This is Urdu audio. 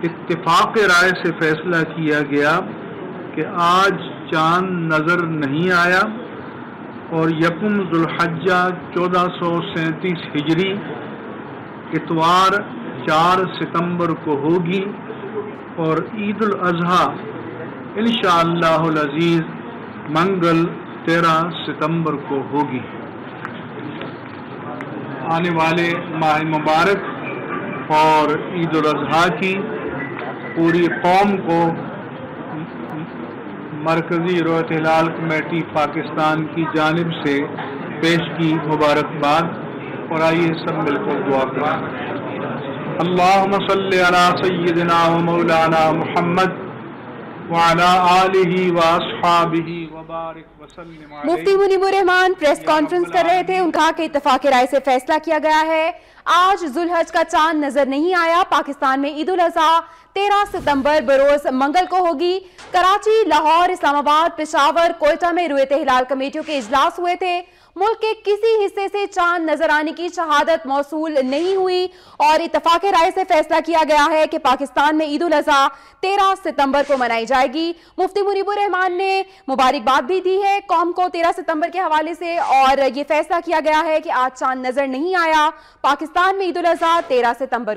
اتفاق رائے سے فیصلہ کیا گیا کہ آج چاند نظر نہیں آیا اور یکم ذوالحجہ 1437 ہجری اتوار 4 ستمبر کو ہوگی اور عید الاضحیٰ انشاءاللہ العزیز منگل 13 ستمبر کو ہوگی۔ آنے والے ماہ مبارک اور عید الاضحیٰ کی پوری قوم کو مرکزی رویت ہلال کمیٹی پاکستان کی جانب سے پیش کی مبارکباد، اور آئیے سب مل کر دعا کریں۔ اللہم صلی علی سیدنا و مولانا محمد وعلی آلہ و اصحابہ وبارک وسلم علیہ۔ مفتی منیب الرحمان پریس کانفرنس کر رہے تھے، ان کا کہ اتفاق رائے سے فیصلہ کیا گیا ہے، آج ذوالحج کا چاند نظر نہیں آیا۔ پاکستان میں عید الاضحیٰ 13 ستمبر بروز منگل کو ہوگی۔ کراچی، لاہور، اسلام آباد، پشاور، کوئٹہ میں رویت ہلال کمیٹیوں کے اجلاس ہوئے تھے۔ ملک کے کسی حصے سے چاند نظر آنے کی شہادت موصول نہیں ہوئی اور اتفاق رائے سے فیصلہ کیا گیا ہے کہ پاکستان میں عید الاضحیٰ 13 ستمبر کو منائی جائے گی۔ مفتی منیب الرحمان نے مبارکباد بھی دی ہے قوم کو 13 ستمبر کے حوالے سے، اور یہ فیصلہ کیا گیا ہے کہ آج چاند نظر نہیں آیا۔ پاکستان میں عید الاضحیٰ 13 ستمبر